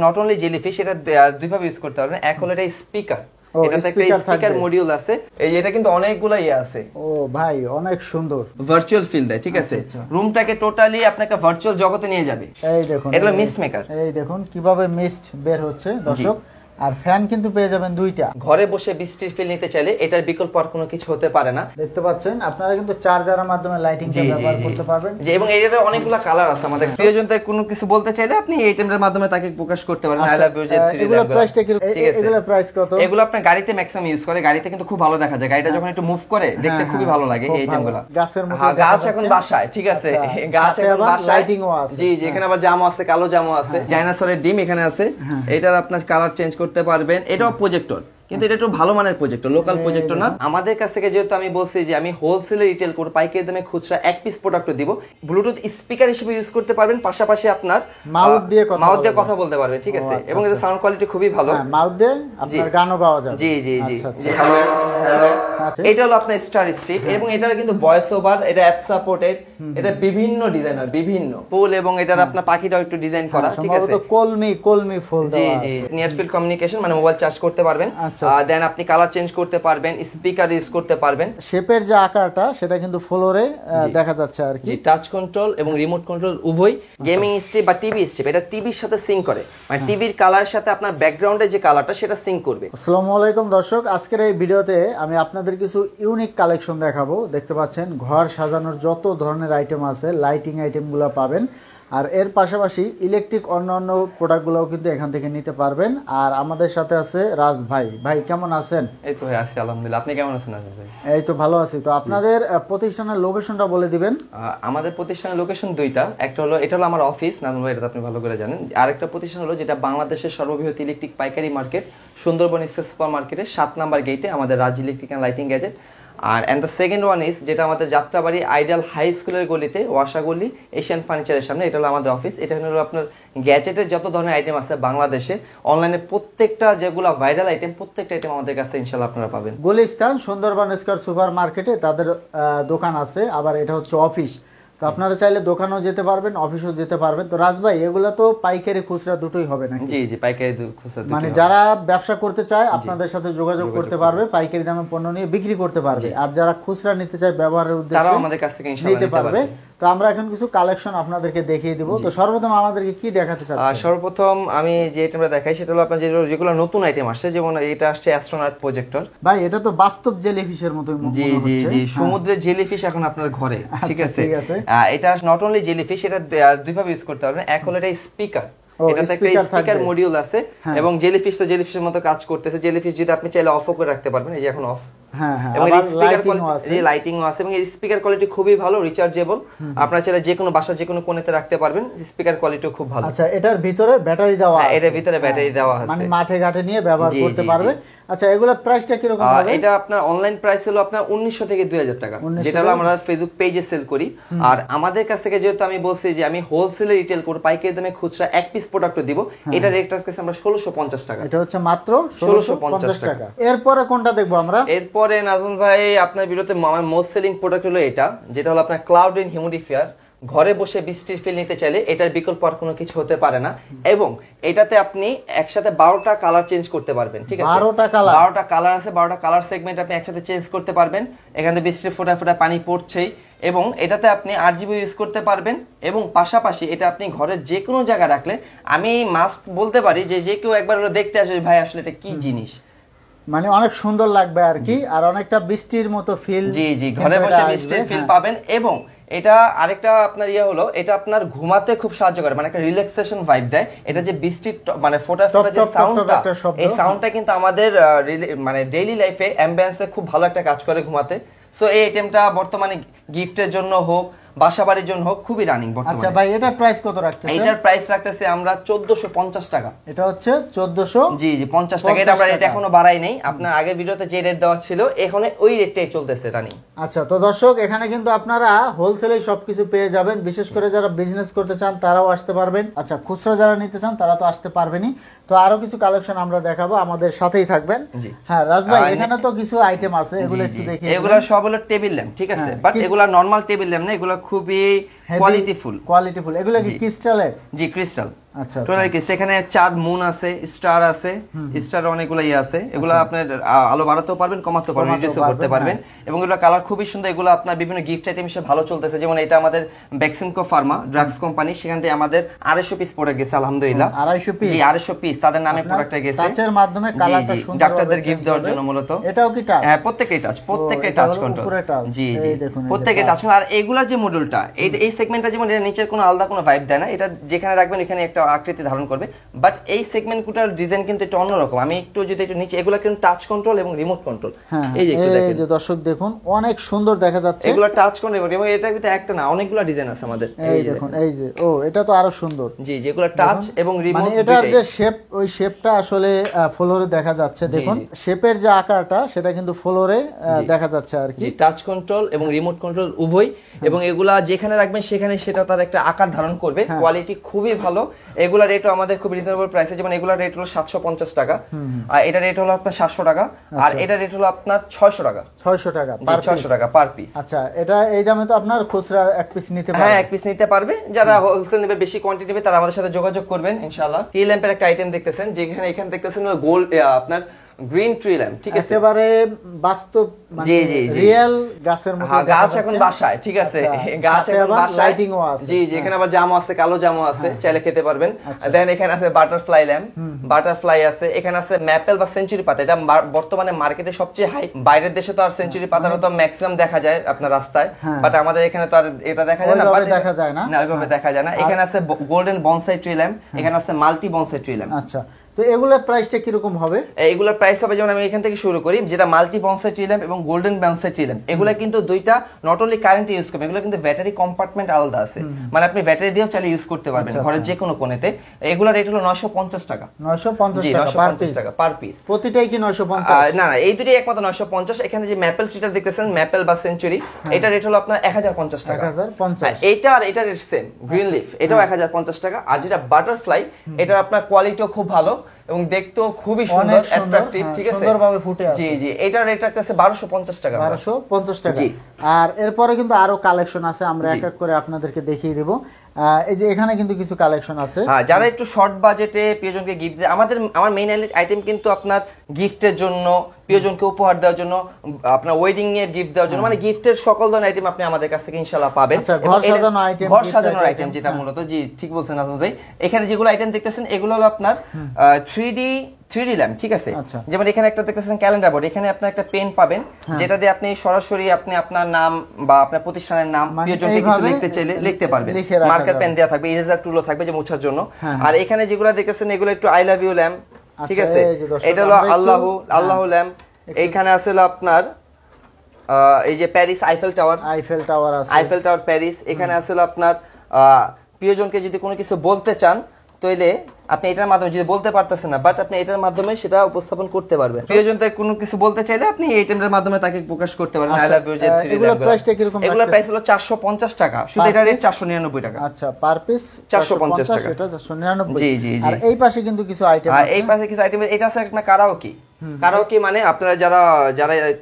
Not only jellyfish, এটা দুইভাবে use করতে পারবেন। এক হলো এটা স্পিকার, এটাতে একটা স্পিকার মডিউল আছে, এটা কিন্তু অনেকগুলো আছে। ও ভাই অনেক সুন্দর, ভার্চুয়াল ফিল দেয়, ঠিক আছে। রুমটাকে টোটালি আপনাকে ভার্চুয়াল জগতে নিয়ে যাবে। এই দেখুন, এটা মিস্ট মেকার, এই দেখুন কিভাবে মিস্ট বের হচ্ছে দর্শক। আর ফ্যান কিন্তু পেয়ে যাবেন দুইটা। ঘরে বসে বৃষ্টির ফিল নিতে চাইলে এটার বিকল্প আর কোনো কিছু হতে পারে না। দেখতে পাচ্ছেন আপনারা কিন্তু চার্জারের মাধ্যমে লাইটিংটা ব্যবহার করতে পারবেন। জি, এবং এর অনেকগুলো কালার আছে। আমাদের প্রিয়জনদের কোনো কিছু বলতে চাইলে আপনি এই আইটেমের মাধ্যমে তাকে প্রকাশ করতে পারেন। আই লাভ ইউ যে 3D এগুলো প্রাইসটা কি? এগুলো প্রাইস কত? এগুলো আপনি গাড়িতে ম্যাক্সিমাম ইউজ করে, গাড়িতে কিন্তু খুব ভালো দেখা যায়। গাড়িটা যখন একটু মুভ করে দেখতে খুবই ভালো লাগে এই আইটেমগুলো। গাছের মতো গাছ এখন বাসায়, ঠিক আছে, গাছ এখন বাসায়, লাইটিংও আছে। জি জি, এখানে আবার জামও আছে, কালো জামও আছে, ডাইনোসরের ডিম এখানে আছে। এটার আপনার কালার চেঞ্জ করতে পারবেন। এটা প্রজেক্টর, কিন্তু এটা একটু ভালো মানের প্রজেক্টর, লোকাল প্রজেক্টর না। আমাদের কাছ থেকে যেহেতু আমি বলছি যে আমি হোলসেলে রিটেল করব, পাইকারি দামে খুচরা এক পিস প্রোডাক্ট দিব, ব্লুটুথ স্পিকার হিসেবে ইউজ করতে পারবেন, পাশাপাশি আপনার মাউথ দিয়ে কথা বলতে পারবেন, ঠিক আছে। এবং এর সাউন্ড কোয়ালিটি খুবই ভালো, মাউথ দিয়ে আপনার গানও গাওয়া যাবে। জি জি জি জি। হ্যালো হ্যালো, এটা হলো আপনার স্টার স্ট্রিপ, এবং এটার কিন্তু ভয়েস ওভার, এটা অ্যাপ সাপোর্টেড, এটা বিভিন্ন ডিজাইনার, বিভিন্ন ফুল, এবং এটার আপনার পাখিটাও একটু ডিজাইন করা, ঠিক আছে। সম্ভবত কলমি ফুল দেওয়া আছে। জি জি, নিয়ার ফিল্ড কমিউনিকেশন, মানে মোবাইল চার্জ করতে পারবেন। দেন আপনি কালার চেঞ্জ করতে পারবেন, স্পিকার ইউজ করতে পারবেন। শেপের যে আকারটা সেটা কিন্তু ফ্লোরে দেখা যাচ্ছে আর কি। টাচ কন্ট্রোল এবং রিমোট কন্ট্রোল উভয়। গেমিং স্ট্রিপ বা টিভি স্ট্রিপ, এটা টিভির সাথে সিঙ্ক করে, মানে টিভির কালারের সাথে আপনার ব্যাকগ্রাউন্ডের যে কালারটা সেটা সিঙ্ক করবে। আসসালামু আলাইকুম দর্শক, আজকের এই ভিডিওতে আমি আপনাদের কিছু ইউনিক কালেকশন দেখাবো। দেখতে পাচ্ছেন ঘর সাজানোর যত ধরনের আইটেম আছে, লাইটিং আইটেমগুলো পাবেন। আর এর পাশাপাশি ইলেকট্রিক অন্যান্য প্রোডাক্টগুলোও কিন্তু এখান থেকে নিতে পারবেন। আর আমাদের সাথে আছে রাজ ভাই। ভাই কেমন আছেন? এই তো ভাই আছি আলহামদুলিল্লাহ, আপনি কেমন আছেন? ভাই এই তো ভালো আছি। তো আপনাদের প্রতিষ্ঠানের লোকেশনটা বলে দিবেন। আমাদের প্রতিষ্ঠানের লোকেশন দুইটা, একটা হলো এটা হলো আমার অফিস, নানুর ভাই, এটা আপনি ভালো করে জানেন। আরেকটা প্রতিষ্ঠান হলো যেটা বাংলাদেশের সর্ববৃহৎ ইলেকট্রিক পাইকারি মার্কেট, সুন্দরবন স্কয়ার সুপার মার্কেটের 7 নাম্বার গেটে আমাদের Raj electric and lighting gadget. আর দ্য সেকেন্ড ওয়ান ইজ যেটা আমাদের যাত্রাবাড়ি আইডিয়াল হাই স্কুলের গলিতে, ওয়াসাগলি এশিয়ান ফার্নিচারের সামনে, এটা হলো আমাদের অফিস। এটা হলো আপনার গ্যাজেটের যত ধরনের আইটেম আছে বাংলাদেশে, অনলাইনে প্রত্যেকটা যেগুলো ভাইরাল আইটেম, প্রত্যেকটা আইটেম আমাদের কাছে ইনশাআল্লাহ আপনারা পাবেন। গুলিস্তান সুন্দরবন স্কয়ার সুপার মার্কেটে তাদের দোকান আছে, আবার এটা হচ্ছে অফিস। তো আপনারা চাইলে দোকানেও যেতে পারবেন, অফিসেও যেতে পারবেন। তো রাজ ভাই, এগুলো তো পাইকারি খুচরা দুটোই হবে না? জি জি, পাইকারি খুচরা, মানে যারা ব্যবসা করতে চায় আপনাদের সাথে যোগাযোগ করতে পারবে, পাইকারি দামে পণ্য নিয়ে বিক্রি করতে পারবে। আর যারা খুচরা নিতে চায় ব্যবহারের উদ্দেশ্যে, তারাও আমাদের কাছ থেকে ইনশাআল্লাহ নিতে পারবে। তো আমরা এখন কিছু কালেকশন আপনাদেরকে দেখিয়ে দিব। তো সর্বপ্রথম আমাদেরকে কি দেখাতে চাচ্ছেন? সর্বপ্রথম আমি যে আইটেমটা দেখাই সেটা হলো আপনার যেগুলো নতুন আইটেম আসছে, যেমন এটা আসছে অ্যাস্ট্রোনট প্রজেক্টর। ভাই এটা তো বাস্তব জেলিফিশের মতোই মনে হচ্ছে। জি জি জি, সমুদ্রের জেলিফিশ এখন আপনার ঘরে, ঠিক আছে। এটা নট অনলি জেলিফিশ, এটা দুইভাবে ইউজ করতে পারবেন। এক হলো এটা স্পিকার, এটাতে একটা স্পিকার মডিউল আছে, এবং জেলিফিশ তো জেলিফিশের মতো কাজ করতেছে। জেলিফিশ যদি আপনি চাইলে অফও করে রাখতে পারবেন, এই যে এখন অফ। এবং লাইটিংও আছে, এবং এই স্পিকার কোয়ালিটি খুবই ভালো, রিচার্জেবল। আপনারা চাইলে যে কোনো বাসা যে কোনো কোণেতে রাখতে পারবেন, স্পিকার কোয়ালিটিও খুব ভালো। আচ্ছা, এটার ভিতরে ব্যাটারি দেওয়া আছে? এটার ভিতরে ব্যাটারি দেওয়া আছে, মানে মাঠে ঘাটে নিয়ে ব্যবহার করতে পারবে। আচ্ছা, এগুলোর প্রাইসটা কি রকম হবে? এটা আপনার অনলাইন প্রাইস হলো আপনার 1900 থেকে 2000 টাকা, যেটা হলো আমরা ফেসবুক পেজে সেল করি। আর আমাদের কাছ থেকে যেহেতু আমি বলছি যে আমি হোলসেলে রিটেল করব, পাইকারি দামে খুচরা এক পিস প্রোডাক্ট দিব, এটা রেট রাখতেছি আমরা 1650 টাকা। এটা হচ্ছে মাত্র 1650 টাকা। এরপরে কোনটা দেখবো আমরা? এরপরে নাজমুল ভাই আপনার ভিডিওতে আমার মোস্ট সেলিং প্রোডাক্ট হলো এটা, যেটা হলো আপনার ক্লাউড এন্ড হিউমিডিফায়ার। ঘরে বসে বৃষ্টির ফিল নিতে চাইলে এটার বিকল্প আর কোনো কিছু হতে পারে না। এবং এটাতে আপনি একসাথে 12টা কালার চেঞ্জ করতে পারবেন, ঠিক আছে। 12টা কালার আছে, 12টা কালার সেগমেন্ট আপনি একসাথে চেঞ্জ করতে পারবেন। এখানে বৃষ্টির ফোঁটা ফোঁটা পানি পড়ছেই, এবং এটাতে আপনি RGB ইউজ করতে পারবেন। এবং পাশাপাশি এটা আপনি ঘরের যে কোনো জায়গায় রাখলে, আমি মাস্ট বলতে পারি যে কেউ একবার দেখতে আসবে, ভাই আসলে এটা কি জিনিস, মানে অনেক সুন্দর লাগবে আর কি। আর অনেকটা বৃষ্টির মতো ফিল। জি জি, ঘরে বসে বৃষ্টির ফিল পাবেন। এবং এটা আরেকটা আপনার হলো, এটা আপনার ঘুমাতে খুব সাহায্য করে, মানে একটা রিল্যাক্সেশন ভাইব দেয়। এটা যে বৃষ্টির মানে ফোঁটা ফোঁটা যে সাউন্ডটা, এই সাউন্ডটা কিন্তু আমাদের মানে ডেইলি লাইফে অ্যাম্বিয়েন্সে খুব ভালো একটা কাজ করে ঘুমাতে। সো এই আইটেমটা বর্তমানে গিফটের জন্য হোক, বাসাবাড়ির জন্য হোক, খুবই রানিং বর্তমানে। আচ্ছা ভাই, এটার প্রাইস কত রাখতেছেন? এটার প্রাইস রাখতেছি আমরা 1450 টাকা। এটা হচ্ছে 1400, জি জি, 50 টাকা। এটা আমরা রেট এখনো বাড়াই নাই, আপনার আগের ভিডিওতে যে রেট দেওয়া ছিল এখন ওই রেটটাই চলতেছে রানিং। আচ্ছা, তো দর্শক এখানে কিন্তু আপনারা হোলসেলে সবকিছু পেয়ে যাবেন। বিশেষ করে যারা বিজনেস করতে চান তারাও আসতে পারবেন। আচ্ছা, খুচরা যারা নিতে চান তারা তো আসতে পারবেনই। তো আরো কিছু কালেকশন আমরা দেখাবো, আমাদের সাথেই থাকবেন। হ্যাঁ রাজ ভাই, এখানে তো কিছু আইটেম আছে, এগুলো একটু দেখি। এগুলো সব হলো টেবিল ল্যাম্প, ঠিক আছে। বাট এগুলো নরমাল টেবিল ল্যাম্প না, এগুলো খুবই কোয়ালিটিফুল এগুলো কি ক্রিস্টালের? জি ক্রিস্টাল। আচ্ছা টোটালি ক্রিস্টাল। এখানে চাঁদ মুন আছে, স্টার আছে, স্টার অনেকগুলো আছে। এগুলো আপনার আলো বাড়াতেও পারবেন, কমাতেও পারবেন, রিডিউসও করতে পারবেন। এবং এগুলো কালার খুবই সুন্দর। এগুলো আপনার বিভিন্ন গিফট আইটেম হিসেবে ভালো চলতেছে। যেমন এটা আমাদের বেক্সিমকো ফার্মা ড্রাগস কোম্পানি, সেখান থেকে আমাদের 250 পিস প্রোডাক্ট গেছে আলহামদুলিল্লাহ। 250 পিস? জি 250 পিস তাদের নামে প্রোডাক্টটা গেছে। টাচের মাধ্যমে কালারটা সুন্দর ডাক্তারদের গিফট দেওয়ার জন্য মূলত। এটাও কি টাচ? হ্যাঁ প্রত্যেকটাই টাচ, প্রত্যেকটাই টাচ কন্ট্রোল। জি জি প্রত্যেকটাই টাচ। আর এগুলার যে মডেলটা এই সেগমেন্টটা যেমন এটা নিচের কোনো আলাদা কোনো ভাইব দেয় না। এটা যেখানে রাখবেন এখানে একটা আকৃতি ধারণ করবে। বাট এই সেগমেন্টগুলোর ডিজাইন কিন্তু একটু অন্যরকম। আমি একটু যদি একটু নিচে, এগুলো কিন্তু টাচ কন্ট্রোল এবং রিমোট কন্ট্রোল। এই যে একটু দেখেন, এই যে দর্শক দেখুন অনেক সুন্দর দেখা যাচ্ছে। এগুলো টাচ কন্ট্রোল এবং এটার ভিতরে একটা না অনেকগুলো ডিজাইন আছে আমাদের। এই দেখুন, এই যে ও এটা তো আরো সুন্দর। জি যেগুলো টাচ এবং রিমোট, মানে এটার যে শেপ, ওই শেপটা আসলে ফ্লোরে দেখা যাচ্ছে। দেখুন শেপের যে আকারটা সেটা কিন্তু ফ্লোরে দেখা যাচ্ছে আর কি। টাচ কন্ট্রোল এবং রিমোট কন্ট্রোল উভয়। এবং এগুলা যেখানে রাখবেন সেখানে সেটা তার একটা আকার ধারণ করবে। কোয়ালিটি খুবই ভালো। এগুলা রেটও আমাদের খুব রিজনেবল প্রাইসে। যেমন এগুলা রেট হলো 750 টাকা, আর এটা রেট হলো আপনার 700 টাকা, আর এটা রেট হলো আপনার 600 টাকা। 600 টাকা 600 টাকা পার পিস। আচ্ছা এটা এই দামে তো আপনার খুচরা এক পিস নিতে পারবে? হ্যাঁ এক পিস নিতে পারবে। যারা হোলসেল নেবে, বেশি কোয়ান্টিটি নেবে, তারা আমাদের সাথে যোগাযোগ করবেন ইনশাআল্লাহ। ট্রি ল্যাম্পের একটা আইটেম দেখতেছেন, যেখানে এখানে দেখতেছেন গোল্ড আপনার গ্রিন ট্রি ল্যাম্প, ঠিক আছে? একেবারে বাস্তব, মানে রিয়েল গাছের মতো। হ্যাঁ গাছ এখন বাসায়, ঠিক আছে? গাছ এখন বাসায়, লাইটিংও আছে। জি জি এখানে আবার জামও আছে, কালো জামও আছে, চাইলে খেতে পারবেন। দেন এখানে আছে বাটারফ্লাই ল্যাম্প, বাটারফ্লাই আছে। এখানে আছে ম্যাপেল বা সেঞ্চুরি পাতা। এটা বর্তমানে মার্কেটে সবচেয়ে হাই। বাইরের দেশে তো আর সেঞ্চুরি পাতাটা তো ম্যাক্সিমাম দেখা যায় আপনার রাস্তায়, বাট আমাদের এখানে তো আর এটা দেখা যায় না। দেখা যায় না, না ওইভাবে দেখা যায় না। এখানে আছে গোল্ডেন বনসাই ট্রি ল্যাম্প, এখানে আছে মাল্টি বনসাই ট্রি ল্যাম্প। আচ্ছা তো এগুলোর প্রাইসটা কি রকম হবে? এগুলোর প্রাইস হবে, যেমন আমি এখান থেকে শুরু করি, যেটা মাল্টি বনসাই ট্রি ল্যাম্প এবং গোল্ডেন বনসাই ট্রি ল্যাম্প। এগুলো কিন্তু দুইটা নট অনলি কারেন্ট ইউজ করবে, এগুলো কিন্তু ব্যাটারি কম্পার্টমেন্ট আলাদা আছে। মানে আপনি ব্যাটারি দিয়েও চাইলে ইউজ করতে পারবেন ঘরের যে কোনো কোণেতে। এগুলোর রেট হলো 950 টাকা। 950 টাকা পার পিস। প্রতিটাই কি 950? না না এই দুটোই একমাত্র 950। এখানে যে ম্যাপেল ট্রিটা দেখতেছেন, ম্যাপেল বা সেঞ্চুরি, এটা রেট হলো আপনার 1050 টাকা। 1050। এইটা আর এটা রেট সেম। গ্রিন লিফ এটাও 1050 টাকা। আর যেটা বাটারফ্লাই, এটা আপনার কোয়ালিটিও খুব ভালো এবং দেখতেও খুবই সুন্দর, অ্যাট্রাকটিভ, ঠিক আছে? সুন্দরভাবে ফুটে আছে। জি জি এটার রেট আছে 1250 টাকা। 1250 টাকা। আর এরপরে কিন্তু আরো কালেকশন আছে, আমরা এক এক করে আপনাদেরকে দেখিয়ে দেব। এই যে এখানে কিন্তু কিছু কালেকশন আছে। হ্যাঁ যারা একটু শর্ট বাজেটে প্রিয়জনকে গিফট দেয়, আমার মেইন আইটেম কিন্তু আপনার গিফটের জন্য, প্রিয়জনকে উপহার দেওয়ার জন্য, আপনার ওয়েডিং এর গিফট দেওয়ার জন্য, মানে গিফটের সকল ধরনের আইটেম আপনি আমাদের কাছ থেকে ইনশাআল্লাহ পাবেন। ঘর সাজানোর আইটেম যেটা মূলত। জি ঠিক বলছেন আজম ভাই। এখানে যেগুলো আইটেম দেখতেছেন এগুলো হলো আপনার 3D ল্যাম্প, ঠিক আছে? যেমন এখানে একটা দেখতেছেন ক্যালেন্ডার বোর্ড। এখানে আপনি একটা পেন পাবেন, যেটা দিয়ে আপনি সরাসরি আপনি আপনার নাম বা আপনার প্রতিষ্ঠানের নাম, প্রিয়জনকে কিছু লিখতে চাইলে লিখতে পারবেন। মার্কার পেন দেওয়া থাকবে, ইরেজার টুলও থাকবে যে মোছার জন্য। আর এখানে যেগুলো দেখতেছেন এগুলো একটু আই লাভ ইউ ল্যাম্প, ঠিক আছে? এটা হলো আল্লাহ ল্যাম্প। এইখানে আছে আপনার এই যে প্যারিস আইফেল টাওয়ার আছে, আইফেল টাওয়ার প্যারিস। এখানে আছে আপনার প্রিয়জনকে যদি কোনো কিছু বলতে চান তাহলে আপনি এটার মাধ্যমে, যদি বলতে পারতেছেন না বাট আপনি এটার মাধ্যমে সেটা উপস্থাপন করতে পারবেন। প্রিয়জনদের কোনো কিছু বলতে চাইলে আপনি এই আইটেমটার মাধ্যমে তাকে প্রকাশ করতে পারবেন। আই লাভ ইউ যে 3D এগুলোর প্রাইসটা কি রকম? এগুলোর প্রাইস হলো 450 টাকা। শুধু এটা রেট 499 টাকা। আচ্ছা পার পিস 450 টাকা। এটা 499। জি জি জি। আর এই পাশে কিন্তু কিছু আইটেম আছে। এই পাশে কিছু আইটেম, এটা আছে একটা কারাওকে। মানে আপনারা যারা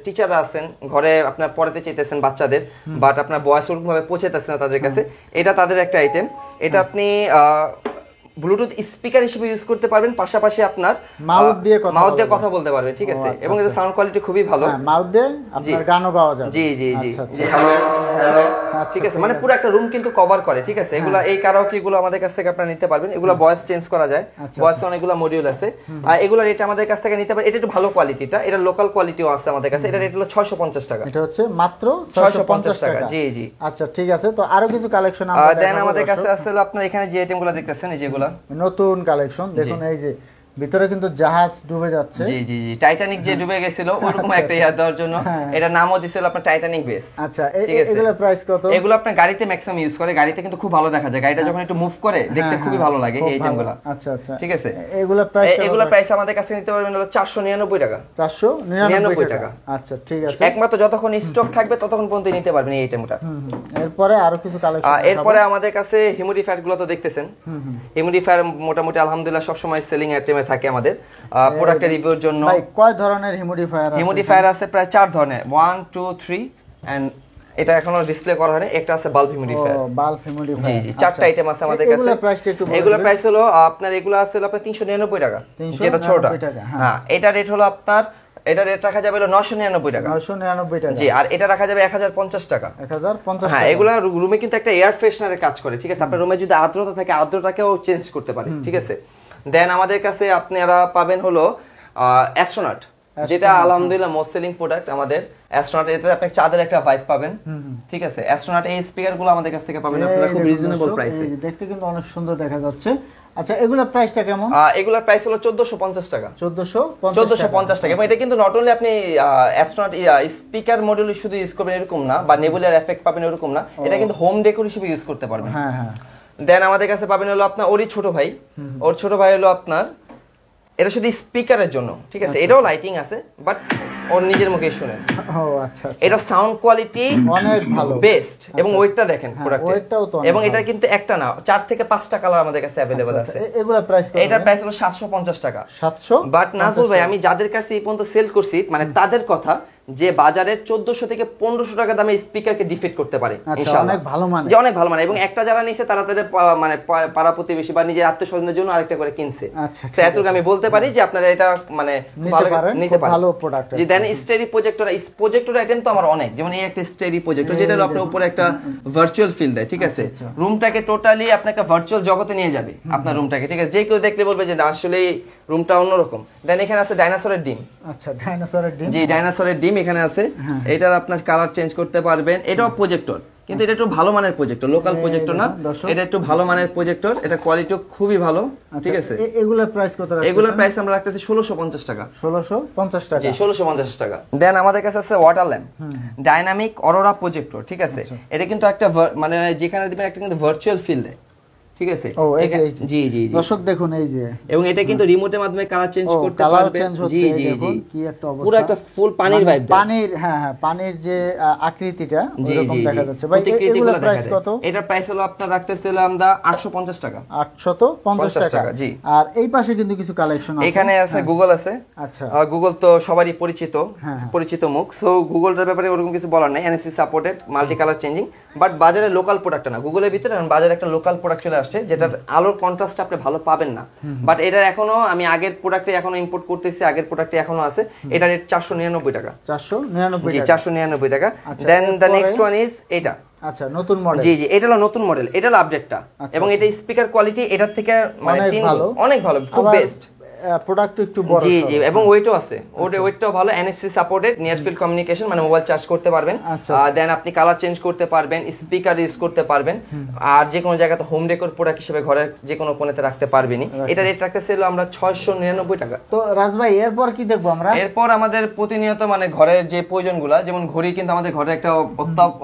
টিচাররা আছেন, ঘরে আপনার পড়াতে চাইতেছেন বাচ্চাদের, বাট আপনার বয়স ওরকম ভাবে পৌঁছাতেছে না তাদের কাছে, এটা তাদের একটা আইটেম। এটা আপনি ব্লুটুথ স্পিকার হিসেবে ইউজ করতে পারবেন, পাশাপাশি আপনার মাউথ দিয়ে কথা বলতে পারবেন, ঠিক আছে? এবং এর সাউন্ড কোয়ালিটি খুবই ভালো। মাউথ দিয়ে আপনার গানও গাওয়া যাবে। জি জি জি। হ্যালো হ্যালো, ঠিক আছে? মানে পুরো একটা রুম কিন্তু কভার করে, ঠিক আছে? এগুলা এই কারাওকে গুলো আমাদের কাছ থেকে আপনারা নিতে পারবেন। এগুলা ভয়েস চেঞ্জ করা যায়, ভয়েস অনেকগুলো মডিউল আছে। আর এগুলা রেট আমাদের কাছ থেকে নিতে পারেন। এটা একটু ভালো কোয়ালিটিটা, এটা লোকাল কোয়ালিটিও আছে আমাদের কাছে। এটা রেট হলো 650 টাকা। এটা হচ্ছে মাত্র 650 টাকা। জি জি। আচ্ছা ঠিক আছে, তো আরো কিছু কালেকশন আমরা দেন আমাদের কাছে আছে আপনার এখানে যে আইটেমগুলো দেখতেছেন, এই যেগুলা নতুন কালেকশন দেখুন। এই যে ভিতরে কিন্তু জাহাজ ডুবে যাচ্ছে। জি জি জি, টাইটানিক যে ডুবে গেছিল ওরকম একটা ইয়া দেওয়ার জন্য এটা নামও দিছিল আপনার টাইটানিক বেস। আচ্ছা এগুলোর প্রাইস কত? এগুলো আপনার গাড়িতে ম্যাক্সিমাম ইউজ করে, গাড়িতে কিন্তু খুব ভালো দেখা যায়, গাড়িটা যখন একটু মুভ করে দেখতে খুবই ভালো লাগে এই আইটেমগুলো। আচ্ছা আচ্ছা ঠিক আছে। এগুলোর প্রাইস আমাদের কাছে নিতে পারবেন হলো 499 টাকা। 499 টাকা। আচ্ছা ঠিক আছে, একমাত্র যতক্ষণ স্টক থাকবে ততক্ষণ পর্যন্ত নিতে পারবেন এই আইটেমটা। এরপরে আরো কিছু কালেকশন। এরপরে আমাদের কাছে হিউমিডিফায়ার গুলো তো দেখতেছেন। হিউমিডিফায়ার মোটামুটি আলহামদুলিল্লাহ সব সময় সেলিং আইটেমে থাকে আমাদের প্রোডাক্টের রিভিউর জন্য। ভাই কয় ধরনের হিউমিডিফায়ার আছে? হিউমিডিফায়ার আছে প্রায় 4 ধরনের, 1 2 3 এন্ড এটা এখনো ডিসপ্লে করা হয়নি। একটা আছে বাল্ব হিউমিডিফায়ার। বাল্ব হিউমিডিফায়ার, জি জি, চারটা আইটেম আছে আমাদের কাছে। এগুলা প্রাইসটা একটু বলুন। এগুলা প্রাইস হলো আপনার, এগুলা আছে হলো আপনার 399 টাকা, যেটা ছোটটা। হ্যাঁ, এটা রেট হলো আপনার, এটা রেট রাখা যাবে হলো 999 টাকা। 999 টাকা, জি। আর এটা রাখা যাবে 1050 টাকা। 1050 হ্যাঁ, টাকা। এগুলা রুমে কিন্তু একটা এয়ার ফ্রেশনারের কাজ করে, ঠিক আছে। আপনার রুমে যদি আর্দ্রতা থাকে, আর্দ্রতাকেও চেঞ্জ করতে পারে, ঠিক আছে। দেন আমাদের কাছে আপনারা পাবেন হলো অ্যাস্ট্রোনট, যেটা আলহামদুলিল্লাহ মোস্ট সেলিং প্রোডাক্ট আমাদের অ্যাস্ট্রোনট। এতে আপনি চাঁদের একটা ভাইব পাবেন, ঠিক আছে। অ্যাস্ট্রোনট এই স্পিকারগুলো আমাদের কাছ থেকে পাবেন আপনারা খুব রিজনেবল প্রাইসে। দেখতে কিন্তু অনেক সুন্দর দেখা যাচ্ছে। আচ্ছা, এগুলোর প্রাইসটা কেমন? এগুলোর প্রাইস হলো 1450 টাকা। 1450 টাকা। এবং এটা কিন্তু নট অনলি আপনি অ্যাস্ট্রোনট স্পিকার মডেল শুধু ইউজ করবেন এরকম না, বা নেবুলার এফেক্ট পাবেন এরকম না, এটা কিন্তু হোম ডেকোর হিসেবে ইউজ করতে পারবেন। হ্যাঁ হ্যাঁ। দেন আমাদের কাছে পাবেন হলো আপনার ওরই ছোট ভাই। ওর ছোট ভাই হলো আপনার, এটা শুধু স্পিকারের জন্য, ঠিক আছে। এটাও লাইটিং আছে, বাট ওর নিজের মুখে শুনেন। ও আচ্ছা, এটা সাউন্ড কোয়ালিটি অনেক ভালো, বেস্ট। এবং ওয়েটটা দেখেন প্রোডাক্টে। এবং এটা কিন্তু একটা না, 4 থেকে 5টা কালার আমাদের কাছে अवेलेबल আছে। এগুলা প্রাইস কত? এটার প্রাইস হলো 750 টাকা। 700। বাট নাজমুল ভাই, আমি যাদের কাছে এই পর্যন্ত সেল করছি, মানে তাদের কথা, যে বাজারের 1400 থেকে 1500 টাকা দামে স্পিকারকে ডিফিট করতে পারে ইনশাআল্লাহ। অনেক ভালো মানে, যে অনেক ভালো মানে। এবং একটা যারা নিছে তারা তাদের মানে পাড়া প্রতিবেশী বা নিজের আত্মীয়স্বজনদের জন্য আরেকটা করে কিনছে। আচ্ছা, এতটুকু আমি বলতে পারি যে আপনারা এটা মানে নিতে পারেন, ভালো প্রোডাক্ট। যে দেন স্টেরি প্রজেক্টর আইটেম তো আমার অনেক, যেমন এই একটা স্টেরি প্রজেক্টর, যেটা আপনার উপরে একটা ভার্চুয়াল ফিল দেয়, ঠিক আছে। রুমটাকে টোটালি আপনাকে ভার্চুয়াল জগতে নিয়ে যাবে আপনার রুমটাকে, ঠিক আছে। যে কেউ দেখলে বলবে যে আসলে রুমটা অন্যরকম। দেন এখানে আছে ডাইনোসরের ডিম। আচ্ছা, ডাইনোসরের ডিম। জি, ডাইনোসরের ডিম এখানে আছে। এটার আপনার কালার চেঞ্জ করতে পারবেন। এটাও প্রজেক্টর, কিন্তু এটা একটু ভালো মানের প্রজেক্টর, লোকাল প্রজেক্টর না, এটা একটু ভালো মানের প্রজেক্টর। এটা কোয়ালিটিও খুবই ভালো, ঠিক আছে। এগুলোর প্রাইস কত রাখছেন? এগুলোর প্রাইস আমরা রাখতেছি 1650 টাকা। 1650 টাকা। জি, 1650 টাকা। দেন আমাদের কাছে আছে water lamp, dynamic aurora projector, ঠিক আছে। এটা কিন্তু একটা মানে যেখানে দিবেন একটা কিন্তু ভার্চুয়াল ফিল দেয়, ঠিক আছে। জি জি জি, দর্শক দেখুন এই যে, এবং এটা কিন্তু রিমোটের মাধ্যমে কালার চেঞ্জ করতে পারবে। জি জি জি, কি একটা অবস্থা, পুরো একটা ফুল পানির ভাইব দেয়। পানির, হ্যাঁ হ্যাঁ, পানির যে আকৃতিটা ওরকম দেখা যাচ্ছে। ভাই এগুলোর প্রাইস কত? এটার প্রাইস হলো আপনার রাখতেছিলাম আমরা 850 টাকা। 850 টাকা, জি। আর এই পাশে কিন্তু কিছু কালেকশন আছে। এখানে আছে গুগল আছে। আচ্ছা, গুগল তো সবারই পরিচিত মুখ। সো গুগলটার ব্যাপারে ওরকম কিছু বলার নাই, NFC supported, multi colour changing. But বাজারে লোকাল প্রোডাক্ট না, গুগলের ভিতরে বাজারে একটা লোকাল প্রোডাক্ট চলে আসছে, যেটার আলোর কন্ট্রাস্ট আপনি ভালো পাবেন না। বাট এটা এখনো আমি আগের প্রোডাক্টে এখনো ইম্পোর্ট করতেছি, আগের প্রোডাক্টে এখনো আছে। এটা রেট 499 টাকা। 499 জি, 499 টাকা। দেন দ্য নেক্সট ওয়ান ইজ এটা। আচ্ছা, নতুন মডেল। জি জি, এটা হলো নতুন মডেল, এটা হলো আপডেটটা। এবং এটা স্পিকার কোয়ালিটি এটার থেকে মানে অনেক ভালো, খুব বেস্ট। প্রোডাক্ট একটু বড়, জি জি, এবং ওয়েটও আছে, ওয়েটটাও ভালো, NFC supported, near field communication, মানে মোবাইল চার্জ করতে পারবেন। দেন আপনি কালার চেঞ্জ করতে পারবেন, স্পিকার ইউজ করতে পারবেন, আর যে কোনো জায়গাতে হোম ডেকোর প্রোডাক্ট হিসেবে ঘরের যে কোনো কোণেতে রাখতে পারবেনই। এটা রেট রাখতেছিল আমরা 699 টাকা। তো রাজ ভাই, এরপর কি দেখবো আমরা? এরপর আমাদের প্রতিনিয়ত মানে ঘরের যে প্রয়োজনগুলো, যেমন ঘড়ি কিন্তু আমাদের ঘরে একটা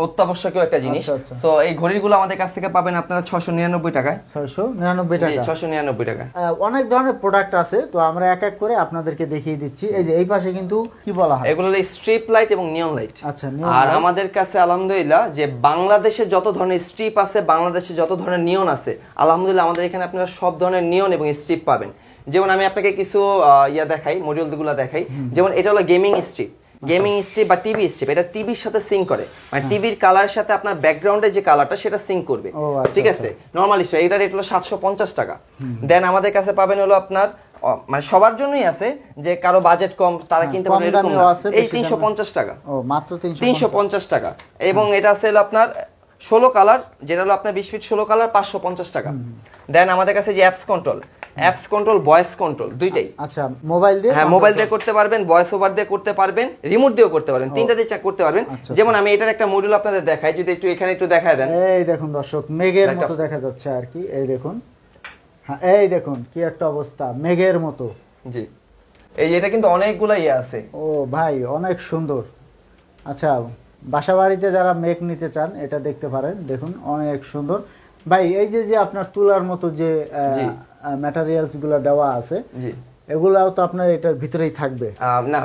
অত্যাবশ্যকীয় একটা জিনিস। সো এই ঘড়িগুলো আমাদের কাছ থেকে পাবেন আপনারা 699 টাকায়। 699 টাকা, 699 টাকা। অনেক ধরনের প্রোডাক্ট আছে, তো আমরা এক এক করে আপনাদেরকে দেখিয়ে দিচ্ছি। এই যে এই পাশে কিন্তু কি বলা হয়, এগুলো স্ট্রিপ লাইট এবং নিয়ন লাইট। আচ্ছা, আর আমাদের কাছে আলহামদুলিল্লাহ যে বাংলাদেশে যত ধরনের স্ট্রিপ আছে, বাংলাদেশে যত ধরনের নিয়ন আছে, আলহামদুলিল্লাহ আমাদের এখানে আপনারা সব ধরনের নিয়ন এবং স্ট্রিপ পাবেন। যেমন আমি আপনাকে কিছু দেখাই, মডিউলগুলো দেখাই। যেমন এটা হলো গেমিং স্ট্রিপ, বা টিভি স্ট্রিপ। এটা টিভির সাথে সিঙ্ক করে, মানে টিভির কালারের সাথে আপনার ব্যাকগ্রাউন্ডের যে কালারটা সেটা সিঙ্ক করবে, ঠিক আছে। নরমাল স্ট্রিপ, এটা রেট হলো 750 টাকা। দেন আমাদের কাছে পাবেন হলো আপনার মানে সবার জন্যই আছে, যে কারো বাজেট কম তারা কিনতে পারবে এরকম না। এই 350 টাকা, মাত্র 350 টাকা। এবং এটা আছে হলো আপনার 16 কালার, যেটা হলো আপনার 20 ফিট 16 কালার, 550 টাকা। দেন আমাদের কাছে যে অ্যাপস কন্ট্রোল, ভয়েস কন্ট্রোল দুইটাই। আচ্ছা, মোবাইল দিয়ে, হ্যাঁ, মোবাইল দিয়ে করতে পারবেন, ভয়েস ওভার দিয়ে করতে পারবেন, রিমোট দিয়েও করতে পারবেন, তিনটা দিয়ে চেক করতে পারবেন। যেমন আমি এটার একটা মডিউল আপনাদের দেখাই, যদি একটু এখানে একটু দেখায় দেন। এই দেখুন দর্শক, মেঘের মতো দেখা যাচ্ছে আর কি, এই দেখুন। হ্যাঁ, এই দেখুন কি একটা অবস্থা, মেঘের মতো। জি, এই এটা কিন্তু অনেকগুলো আছে। ও ভাই, অনেক সুন্দর। আচ্ছা, বাসা বাড়িতে যারা মেঘ নিতে চান এটা দেখতে পারেন, দেখুন অনেক সুন্দর। ভাই, এই যে আপনার তুলার মতো যে ম্যাটেরিয়ালস গুলো দেওয়া আছে, এগুলাও তো আপনার এটার ভিতরেই থাকবে না?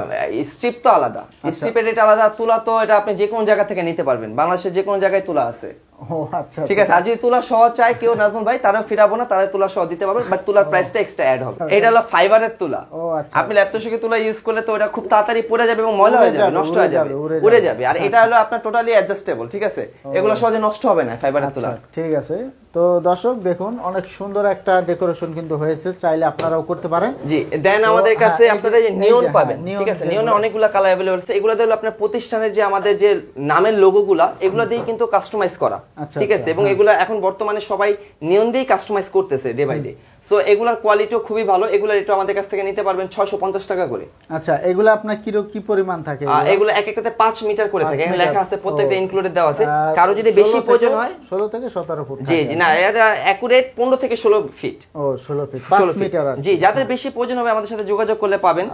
স্ট্রিপ তো আলাদা, স্ট্রিপের এটা আলাদা, তুলা তো এটা আপনি যে কোনো জায়গা থেকে নিতে পারবেন, বাংলাদেশের যে কোনো জায়গায় তুলা আছে। ও আচ্ছা ঠিক আছে। আর যদি তুলা সহ চায় কেউ নাজমুল ভাই, তারা ফিরাবো না, তারা তুলা সহ দিতে পারবেন, বাট তুলার প্রাইসটা এক্সট্রা অ্যাড হবে। এটা হলো ফাইবারের তুলা। ও আচ্ছা। আপনি ল্যাপটপে তুলা ইউজ করলে তো ওটা খুব তাড়াতাড়ি পুড়ে যাবে এবং ময়লা হয়ে যাবে, নষ্ট হয়ে যাবে, উড়ে যাবে। আর এটা হলো আপনার টোটালি অ্যাডজাস্টেবল, ঠিক আছে, এগুলো সহজে নষ্ট হবে না ফাইবারের তুলা। ঠিক আছে। তো দর্শক দেখুন অনেক সুন্দর একটা ডেকোরেশন কিন্তু হয়েছে, চাইলে আপনারাও করতে পারেন। জি, দেন আমাদের কাছে আপনারা যে নিয়ন পাবেন, ঠিক আছে, নিয়নের অনেকগুলো কালার अवेलेबल আছে। এগুলো হলো আপনার প্রতিষ্ঠানের যে আমাদের যে নামের লোগোগুলা, এগুলো দিয়ে কিন্তু কাস্টমাইজ করা, ঠিক আছে, এবং এগুলো এখন বর্তমানে সবাই নিয়ন দিয়ে কাস্টমাইজ করতেছে ডে বাই ডে। সো এগুলার কোয়ালিটিও খুবই ভালো। এগুলার রেট আমাদের কাছ থেকে নিতে পারবেন 650 টাকা করে। আচ্ছা, এগুলো আপনার কি পরিমাণ থাকে? এগুলো এক একটাতে 5 মিটার করে থাকে, এখানে লেখা আছে, প্রত্যেকটা ইনক্লুডেড দেওয়া আছে। কারো যদি বেশি প্রয়োজন হয় 16 থেকে 17 ফুট। জি জি, না এটা একুরেট 15 থেকে 16 ফিট। ও 16 ফিট, 5 মিটার। জি, যাদের বেশি প্রয়োজন হবে আমাদের সাথে যোগাযোগ করলে পাবেন।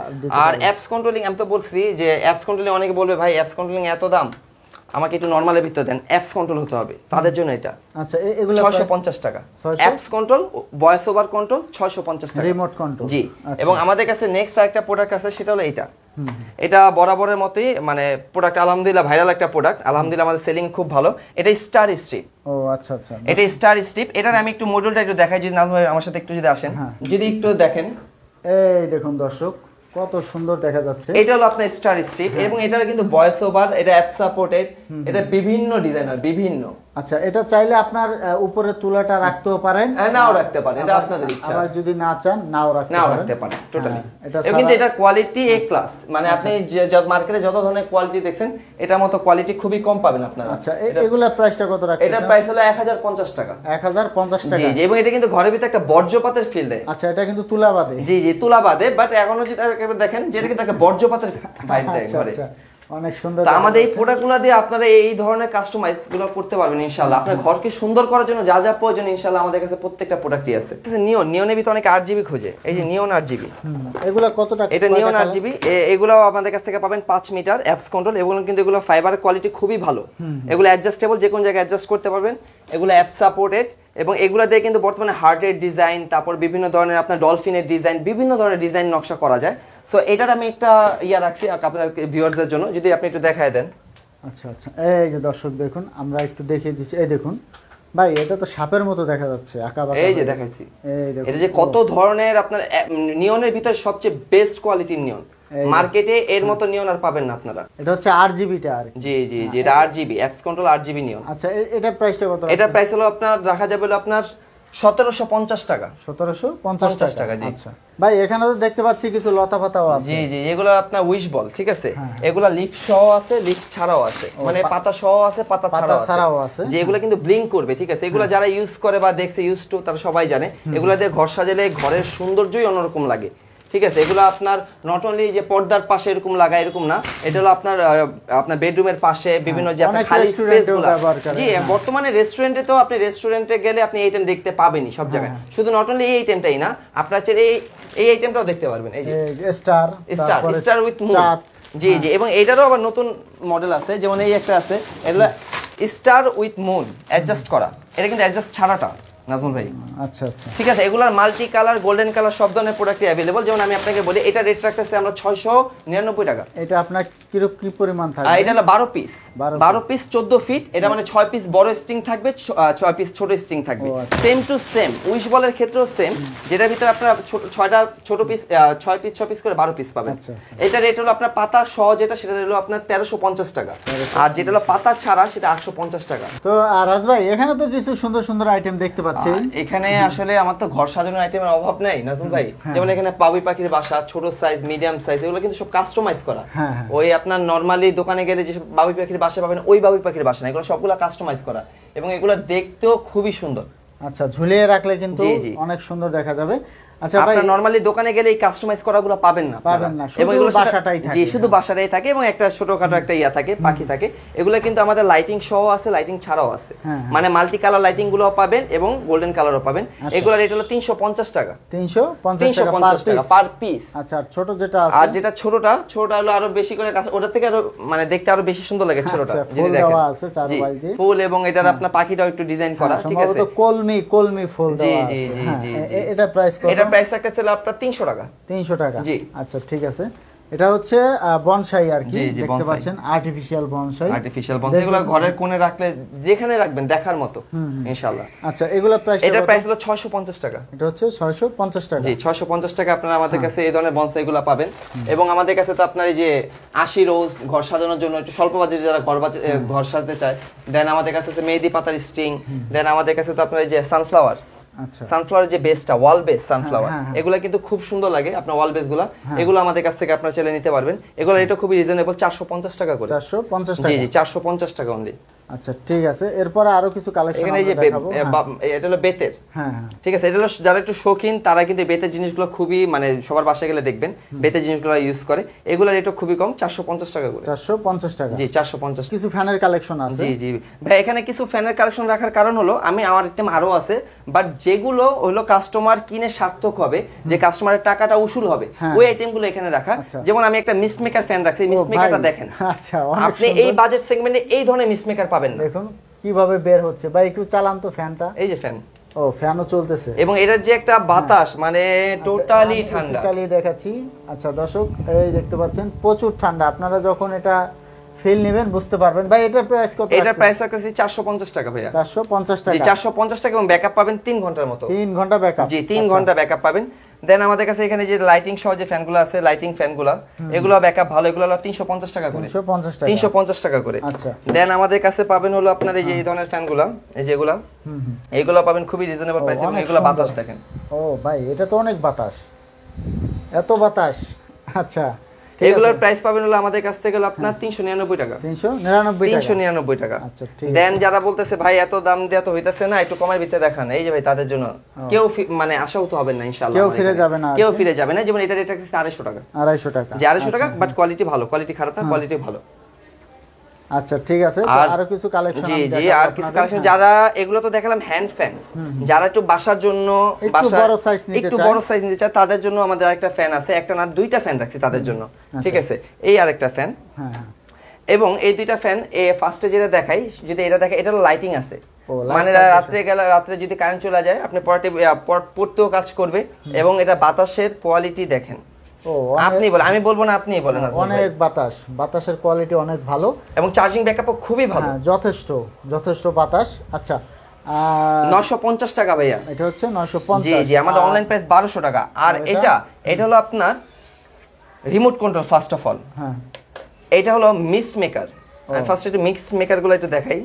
আর অ্যাপস কন্ট্রোলিং, আমি তো বলছি যে অ্যাপস কন্ট্রোলিং, অনেকে বলবে ভাই অ্যাপস কন্ট্রোলিং এত দাম, আমাকে একটু নরমালের ভিতর দেন, অ্যাপস কন্ট্রোল হতে হবে, তাদের জন্য এটা। আচ্ছা, এগুলো 650 টাকা। Apps control, voice over control 650 টাকা, রিমোট কন্ট্রোল। জি। এবং আমাদের কাছে নেক্সট আরেকটা প্রোডাক্ট আছে, সেটা হলো এটা। এটা বরাবরের মতোই মানে প্রোডাক্ট আলহামদুলিল্লাহ ভাইরাল একটা প্রোডাক্ট, আলহামদুলিল্লাহ আমাদের সেলিং খুব ভালো। এটা স্টার স্ট্রিপ। ও আচ্ছা আচ্ছা, এটা স্টার স্ট্রিপ। এটার আমি একটু মডেলটা একটু দেখাই, যদি নাজমুল ভাই আমার সাথে একটু যদি আসেন, যদি একটু দেখেন, এই দেখুন দর্শক কত সুন্দর দেখা যাচ্ছে। এটা হলো আপনার স্টার স্ট্রিপ, এবং এটা কিন্তু ভয়েস ওভার, এটা অ্যাপ সাপোর্টেড, এটা বিভিন্ন ডিজাইনার বিভিন্ন। আচ্ছা, এটা চাইলে আপনার উপরে তুলাটা রাখতেও পারেন, নাও রাখতে পারেন, এটা আপনাদের ইচ্ছা। আবার যদি না চান নাও রাখতে পারেন টোটালি। কিন্তু এটা কোয়ালিটি এ ক্লাস, মানে আপনি যে মার্কেটে যত ধরনের কোয়ালিটি দেখছেন, এটার মতো কোয়ালিটি খুবই কম পাবেন আপনারা। আচ্ছা, এগুলা প্রাইসটা কত রাখছেন? এটার প্রাইস হলো 1050 টাকা। 1050 টাকা। জি জি, এবং এটা কিন্তু ঘরের ভিতরে একটা বর্জ্যপাতের ফিল দেয়। আচ্ছা, এটা কিন্তু তুলা বাদে। জি জি, তুলা বাদে, বাট এখনো যদি দেখেন যেটা কিন্তু একটা বর্জ্যপাতের ফাইল দেয় ঘরে। অনেক সুন্দর। আমাদের এই প্রোডাক্টগুলো দিয়ে আপনারা এই ধরনের কাস্টমাইজ গুলো করতে পারবেন ইনশাআল্লাহ। আপনার ঘরকে সুন্দর করার জন্য যা যা প্রয়োজন ইনশাআল্লাহ আমাদের কাছে প্রত্যেকটা প্রোডাক্টই আছে। নিয়নের ভিতরে অনেক আরজিবি খোঁজে, এই যে নিয়ন আরজিবি, এগুলো কত টাকা? এটা নিয়ন আরজিবি, এগুলো আমাদের কাছ থেকে পাবেন 5 মিটার অ্যাপস কন্ট্রোল। এগুলো কিন্তু এগুলো ফাইবারের কোয়ালিটি খুবই ভালো, এগুলো অ্যাডজাস্টেবল, যে কোনো জায়গায় অ্যাডজাস্ট করতে পারবেন, এগুলো অ্যাপ সাপোর্টেড। এবং এগুলো দিয়ে কিন্তু বর্তমানে হার্টের ডিজাইন, তারপর বিভিন্ন ধরনের আপনার ডলফিনের ডিজাইন, বিভিন্ন ধরনের ডিজাইন নকশা করা যায়। সো এটার আমি একটা রাখছি আপনার ভিউয়ারদের জন্য, যদি আপনি একটু দেখায় দেন। আচ্ছা আচ্ছা, এই যে দর্শক দেখুন, আমরা একটু দেখিয়ে দিচ্ছি। এই দেখুন ভাই, এটা তো সাপের মতো দেখা যাচ্ছে, আঁকাবাঁকা। এই যে দেখাচ্ছি, এটা যে কত ধরনের আপনার নিয়নের ভিতরে সবচেয়ে বেস্ট কোয়ালিটির নিয়ন মার্কেটে, এর মতো নিয়ন আর পাবেন না আপনারা। এটা হচ্ছে আরজিবিটা আর জি জি জি, এটা আরজিবি, অ্যাপস কন্ট্রোল আরজিবি নিয়ন। আচ্ছা, এটা প্রাইসটা কত? এটা প্রাইস হলো আপনার রাখা যাবে হলো আপনার 1750 টাকা। 1750 টাকা, জি। আচ্ছা ভাই, এখানে তো দেখতে পাচ্ছি কিছু লতা পাতাও আছে। জি জি, এগুলো আপনার উইশ বল, ঠিক আছে, এগুলো লিফ সহ আছে, লিফ ছাড়াও আছে, মানে পাতা সহ আছে, পাতা ছাড়াও আছে, যে এগুলো কিন্তু ব্লিঙ্ক করবে, ঠিক আছে। এগুলো যারা ইউজ করে বা দেখছে ইউজ টু, তারা সবাই জানে এগুলো দিয়ে ঘর সাজালে ঘরের সৌন্দর্যই অন্যরকম লাগে, ঠিক আছে। এগুলো আপনার নট অনলি যে পর্দার পাশে এরকম লাগায় এরকম না, এটা হলো আপনার বেডরুমের পাশে বিভিন্ন যে আপনার খালি স্পেসগুলো। জি, বর্তমানে রেস্টুরেন্টে তো আপনি রেস্টুরেন্টে গেলে আপনি এই আইটেম দেখতে পাবেনই সব জায়গায়, শুধু নট অনলি এই আইটেমটাই না, আপনার এই আইটেমটাও দেখতে পারবেন। এই যে স্টার উইথ মুন। জি জি, এবং এইটারও আবার নতুন মডেল আছে, যেমন এই একটা আছে, এগুলো স্টার উইথ মুন অ্যাডজাস্ট করা, এটা কিন্তু অ্যাডজাস্ট ছাড়াটা নাজমুল ভাই। আচ্ছা আচ্ছা, ঠিক আছে। এগুলার মাল্টি কালার, গোল্ডেন কালার সব ধরনের প্রোডাক্টই अवेलेबल। যেমন আমি আপনাকে বলি, এটা রেট রাখতেছে আমরা 699 টাকা। এটা আপনার কি পরিমাণ থাকবে? এটা হলো 12 পিস, 12 পিস 14 ফিট। এটা মানে 6 পিস বড় স্ট্রিং থাকবে, 6 পিস ছোট স্ট্রিং থাকবে, সেম টু সেম। উইশ বলের ক্ষেত্রেও সেম, যেটার ভিতরে আপনারা 6টা ছোট পিস, 6 পিস করে 12 পিস পাবেন। এটা রেট হলো আপনার পাতা সহ যেটা, সেটা হলো আপনার 1350 টাকা, আর যেটা হলো পাতা ছাড়া সেটা 850 টাকা। তো রাজ ভাই, এখানে তো কিছু সুন্দর সুন্দর আইটেম দেখতে পাচ্ছি। এখানে আসলে আমার তো ঘর সাজানোর আইটেমের অভাব নেই নাজমুল ভাই। যেমন এখানে বাবুই পাখির বাসা, ছোট সাইজ, মিডিয়াম সাইজ, এগুলো কিন্তু সব কাস্টমাইজ করা। ওই আপনার নরমালি দোকানে গেলে যে বাবুই পাখির বাসা পাবেন, ওই বাবুই পাখির বাসা না, এগুলো সবগুলো কাস্টমাইজ করা, এবং এগুলো দেখতেও খুবই সুন্দর। আচ্ছা, ঝুলিয়ে রাখলে কিন্তু অনেক সুন্দর দেখা যাবে। আচ্ছা ভাই, আপনারা নরমালি দোকানে গেলে এই কাস্টমাইজ করাগুলো পাবেন না, এবং এগুলো বাসাটাই থাকে। জি, শুধু বাসাটাই থাকে, এবং একটা ছোটখাটো একটা থাকে, পাখি থাকে। এগুলো কিন্তু আমাদের লাইটিং সহ আছে, লাইটিং ছাড়াও আছে, মানে মাল্টি কালার লাইটিং গুলো পাবেন এবং গোল্ডেন কালারও পাবেন। এগুলোর রেট হলো 350 টাকা। 350 টাকা পার পিস। আচ্ছা, আর ছোট যেটা আছে, আর যেটা ছোটটা হলো আরো বেশি করে, ওটা থেকে আরো মানে দেখতে আরো বেশি সুন্দর লাগে ছোটটা, যদি দেখেন ফুল, এবং এটার আপনার পাখিটাও একটু ডিজাইন করা, ঠিক আছে, কলমি ফুল দেওয়া আছে। এটা প্রাইস কত? এটা প্রাইস রাখতেছিল আপনার 300 টাকা। 300 টাকা, জি। আচ্ছা ঠিক আছে। এটা হচ্ছে বনসাই আর কি, জি, জি, দেখতে বনসাই। পাচ্ছেন আর্টিফিশিয়াল বনসাই। আর্টিফিশিয়াল বনসাই এগুলো ঘরের কোণে রাখলে যেখানে রাখবেন দেখার মতো ইনশাআল্লাহ। আচ্ছা, এগুলো প্রাইস? এটার প্রাইস হলো 650 টাকা। এটা হচ্ছে 650 টাকা। জি, 650 টাকা আপনারা আমাদের কাছে এই ধরনের বনসাইগুলো পাবেন। এবং আমাদের কাছে তো আপনার এই যে 80 রোজ ঘর সাজানোর জন্য একটু স্বল্প বাজেটে যারা ঘর সাজাতে চায়, দেন আমাদের কাছে আছে মেহেদি পাতার স্ট্রিং, দেন আমাদের কাছে তো আপনার এই যে সানফ্লাওয়ার, আচ্ছা, সানফ্লাওয়ার যে বেসটা ওয়াল বেস সানফ্লাওয়ার, হ্যাঁ, হ্যাঁ। এগুলা কিন্তু খুব সুন্দর লাগে আপনার ওয়াল বেস গুলা, এগুলো আমাদের কাছ থেকে আপনারা চাইলে নিতে পারবেন। এগুলো এটা খুবই রিজনেবল, 450 টাকা করে। 450 জি টাকা। জি, 450 টাকা অনলি। আচ্ছা, ঠিক আছে। এরপরে আরো কিছু কালেকশন এখানে এই যে আমরা দেখাবো। এটা হলো বেতের, হ্যাঁ হ্যাঁ, ঠিক আছে। এটা হলো যারা একটু শৌখিন তারা কিন্তু বেতের জিনিসগুলো খুবই মানে সবার বাসায় গেলে দেখবেন বেতের জিনিসগুলো ইউজ করে। এগুলোর রেটও খুবই কম, 450 টাকা করে। 450 টাকা। জি, 450। কিছু ফ্যানের কালেকশন আছে। জি জি ভাই, এখানে কিছু ফ্যানের কালেকশন রাখার কারণ হলো আমার আইটেম আরো আছে, বাট যেগুলো হলো কাস্টমার কিনে সার্থক হবে, যে কাস্টমারের টাকাটা উসুল হবে, হ্যাঁ। ওই আইটেমগুলো এখানে রাখা। আচ্ছা। যেমন আমি একটা মিস মেকার ফ্যান রাখছি, মিস ও মেকারটা ভাই, দেখেন। আচ্ছা, অনেক আপনি সুন্দর। এই বাজেট সেগমেন্টে এই ধরনের মিস মেকার পাবেন না। দেখুন কিভাবে বের হচ্ছে ভাই, একটু চালান তো ফ্যানটা। এই যে ফ্যান, ও ফ্যানও চলতেছে। এবং এটার যে একটা বাতাস মানে টোটালি আমি একটু ঠান্ডা। চালিয়ে দেখাচ্ছি। আচ্ছা দর্শক, এই দেখতে পাচ্ছেন প্রচুর ঠান্ডা। আপনারা যখন এটা ফিল নেবেন বুঝতে পারবেন। ভাই এটার প্রাইস কত? এটার প্রাইস রাখতেছি 450 টাকা ভাইয়া। 450 জি, টাকা। 450 টাকা এবং ব্যাকআপ পাবেন 3 ঘন্টার মতো। 3 ঘন্টা ব্যাকআপ। জি, 3 ঘন্টা ব্যাকআপ পাবেন। দেন আমাদের কাছে এখানে যে লাইটিং সহ যে ফ্যানগুলো আছে, লাইটিং ফ্যানগুলো, এগুলো ব্যাকআপ ভালো, এগুলো হলো 350 টাকা করে। 350 টাকা। 350 টাকা করে। আচ্ছা। দেন আমাদের কাছে পাবেন হলো আপনার এই যে এই ধরনের ফ্যানগুলো, এই যেগুলা, এইগুলো পাবেন খুবই রিজনেবল প্রাইসে এবং অনেক এগুলো সুন্দর। বাতাস দেখেন। ও ভাই, এটা তো অনেক বাতাস, এত বাতাস। আচ্ছা, ঠিক এগুলোর আছে। প্রাইস পাবেন হলো আমাদের কাছ থেকে হলো আপনার 399 টাকা। 399 টাকা। 399 টাকা। আচ্ছা, ঠিক আছে। দেন যারা বলতেছে ভাই এত দাম দিয়ে তো হইতাছে না, একটু কমের ভিতরে দেখান, এই যে ভাই তাদের জন্য কেউ মানে আশাহত হবেন না ইনশাআল্লাহ। কেউ আমার ফিরে এখানে। যাবে না আর কেউ কি। ফিরে যাবে না। যেমন এটা রেট রাখতেছে 250 টাকা। 250 টাকা। যে 250 টাকা, বাট কোয়ালিটি ভালো, কোয়ালিটি খারাপ না, কোয়ালিটি ভালো। আচ্ছা, ঠিক আছে। তো আরো কিছু কালেকশন জি জি, আর কিছু কালেকশন, যারা এগুলো তো দেখালাম হ্যান্ড ফ্যান, যারা একটু বাসার জন্য একটু বড় size নিতে একটু চায়। বড় সাইজ নিতে চায়, তাদের জন্য আমাদের আরেকটা ফ্যান আছে, একটা না দুইটা ফ্যান রাখছি তাদের জন্য, ঠিক আছে। এই আরেকটা ফ্যান, হ্যাঁ হ্যাঁ। এবং এই দুইটা ফ্যান ফার্স্টে যেটা দেখাই, যদি এটা দেখে, এটা লাইটিং আছে, ও, light মানে আছে। রাত্রে গেলে, রাত্রে যদি কারেন্ট চলে যায় আপনি পড়তেও কাজ করবে, এবং এটা বাতাসের কোয়ালিটি দেখেন। ও, আপনি বলেন, আমি বলবো না, আপনি বলেন। আজমল ভাই। অনেক বাতাস, বাতাসের কোয়ালিটি অনেক ভালো এবং চার্জিং ব্যাকআপও খুবই ভালো। হ্যাঁ, যথেষ্ট যথেষ্ট বাতাস। আচ্ছা, 950 টাকা ভাইয়া। এটা হচ্ছে 950। জি জি, আমাদের অনলাইন প্রাইস 1200 টাকা। আর এটা হলো আপনার remote control. First of all হ্যাঁ, এটা হলো মিক্স মেকার। আমি ফার্স্ট একটু মিক্স মেকার গুলো একটু দেখাই।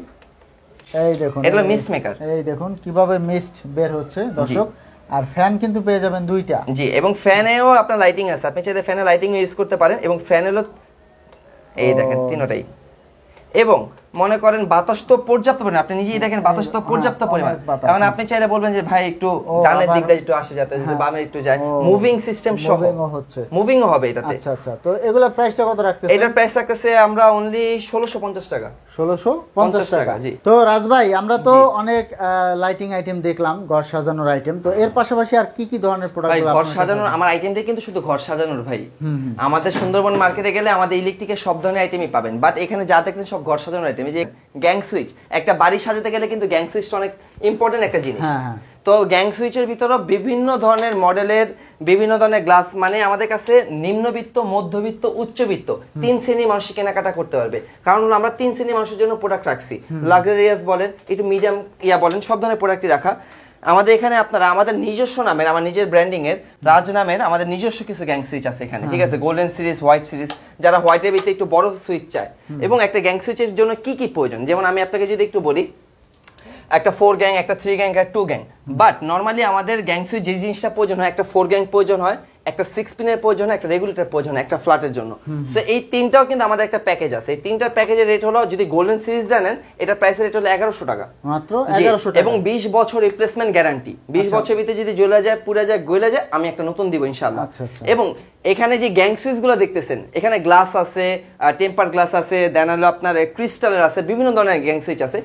এই দেখুন, এটা হলো মিস্ট মেকার। এই দেখুন কিভাবে মিস্ট বের হচ্ছে দর্শক। আর ফ্যান কিন্তু পেয়ে যাবেন দুইটা। জি, এবং ফ্যানেও আপনার লাইটিং আছে, আপনি চাইলে ফ্যানে লাইটিং ইউজ করতে পারেন। এবং ফ্যান হলো এই দেখেন তিনটাই। এবং মনে করেন বাতাস তো পর্যাপ্ত পরিমাণ, আপনি নিজেই দেখেন বাতাস তো পর্যাপ্ত পরিমাণ। কারণ আপনি চাইলে বলবেন যে ভাই একটু ডানের দিক দিয়ে একটু আসে, যাতে যদি বামে একটু যায়, মুভিং সিস্টেম সহ হচ্ছে, মুভিংও হবে এটাতে। আচ্ছা আচ্ছা। তো এগুলা প্রাইসটা কত রাখতেছেন? এটার প্রাইস রাখতেছে আমরা অনলি 1650 টাকা। 1650 টাকা। জি। তো রাজ ভাই, আমরা তো অনেক লাইটিং আইটেম দেখলাম, ঘর সাজানোর আইটেম। তো এর পাশাপাশি আর কি কি ধরনের ভাই প্রোডাক্ট? ঘর সাজানোর আমার আইটেমটা কিন্তু শুধু ঘর সাজানোর ভাই। আমাদের সুন্দরবন মার্কেটে গেলে আমাদের ইলেকট্রিকের সব ধরনের আইটেমই পাবেন, বাট এখানে যা দেখছেন সব ঘর সাজানোর আইটেম। এই যে গ্যাং সুইচ, একটা বাড়ি সাজাতে গেলে কিন্তু গ্যাং সুইচটা অনেক ইম্পর্টেন্ট একটা জিনিস। হ্যাঁ হ্যাঁ। তো গ্যাং সুইচের ভিতরে বিভিন্ন ধরনের মডেলের, বিভিন্ন ধরনের গ্লাস, মানে আমাদের কাছে নিম্নবিত্ত, মধ্যবিত্ত, উচ্চবিত্ত 3 শ্রেণীর মানুষ কেনাকাটা করতে পারবে। কারণ হলো আমরা 3 শ্রেণীর মানুষের জন্য প্রোডাক্ট রাখছি। লাক্সারিয়াস বলেন, একটু মিডিয়াম বলেন, সব ধরনের প্রোডাক্টই রাখা। আমাদের এখানে আপনারা আমাদের নিজস্ব নামের, আমার নিজের ব্র্যান্ডিং এর রাজ নামের আমাদের নিজস্ব কিছু গ্যাং সুইচ আছে এখানে, ঠিক আছে। গোল্ডেন সিরিজ, হোয়াইট সিরিজ, যারা হোয়াইটের ভিতরে একটু বড় সুইচ চায়। এবং একটা গ্যাং সুইচের জন্য কি কি প্রয়োজন, যেমন আমি আপনাকে যদি একটু বলি, একটা 4 গ্যাং, একটা 3 গ্যাং, একটা 2 গ্যাং। বাট নরমালি আমাদের গ্যাং সুইচ যে জিনিসটা প্রয়োজন হয়, একটা 4 গ্যাং প্রয়োজন হয়, একটা 6 পিনের প্রয়োজন হয়, একটা রেগুলেটর প্রয়োজন হয় একটা ফ্ল্যাটের জন্য। সো এই তিনটাও কিন্তু আমাদের একটা প্যাকেজ আছে। এই তিনটার প্যাকেজের রেট হলো, যদি গোল্ডেন সিরিজ জানেন, এটা প্রাইসের রেট হলো 1100 টাকা মাত্র 1100 টাকা। এবং 20 বছর রিপ্লেসমেন্ট গ্যারান্টি। 20 বছর ভিতরে যদি জ্বলে যায়, পুড়ে যায়, গলে যায়, আমি একটা নতুন দিব ইনশাআল্লাহ। আচ্ছা, আচ্ছা। এবং এখানে যে গ্যাং সুইচ গুলো দেখতেছেন, এখানে গ্লাস আছে, টেম্পার গ্লাস আছে, দেন হলো আপনার ক্রিস্টালের আছে, বিভিন্ন ধরনের গ্যাং সুইচ আছে।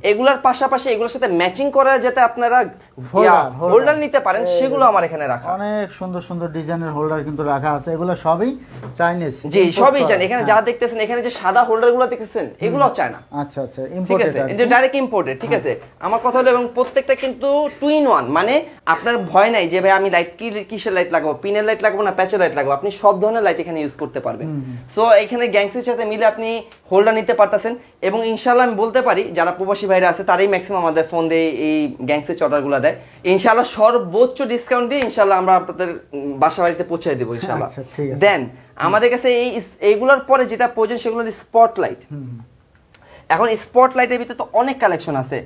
এগুলোর পাশাপাশি এগুলোর সাথে ম্যাচিং করা যাতে আপনারা হোল্ডার নিতে পারেন, সেগুলো আমার এখানে রাখা। অনেক সুন্দর সুন্দর ডিজাইনের হোল্ডার কিন্তু রাখা আছে। এগুলো সবই চাইনিজ। জি, সবই চায়না। এখানে যা দেখতেছেন, এখানে যে সাদা হোল্ডার গুলো দেখতেছেন, এগুলো চায়না। আচ্ছা আচ্ছা, ঠিক ইম্পোর্টেড আছে, এটা ডাইরেক্ট ইম্পোর্টেড, ঠিক আছে। আমার কথা হলো, এবং প্রত্যেকটা কিন্তু 2 in 1, মানে আপনার ভয় নাই যে ভাই আমি লাইট কিসের লাইট লাগাবো, পিনের লাইট লাগাবো না প্যাচের লাইট লাগাবো। আপনি সব ধরনের লাইট এখানে ইউজ করতে পারবেন। সো এখানে গ্যাংসের সাথে মিলে আপনি হোল্ডার নিতে পারতেছেন, এবং ইনশাআল্লাহ আমি বলতে পারি যারা প্রবাসী ভাইরা আছে তারাই ম্যাক্সিমাম আমাদের ফোন দিয়ে এই গ্যাংসের অর্ডারগুলো দেয়। ইনশাআল্লাহ সর্বোচ্চ ডিসকাউন্ট দিয়ে ইনশাআল্লাহ আমরা আপনাদের বাসা বাড়িতে পৌঁছে দেবো ইনশাআল্লাহ। দেন আমাদের কাছে এইগুলোর পরে যেটা প্রয়োজন সেগুলো স্পটলাইট। এখন স্পটলাইটের ভিতরে তো অনেক কালেকশন আছে,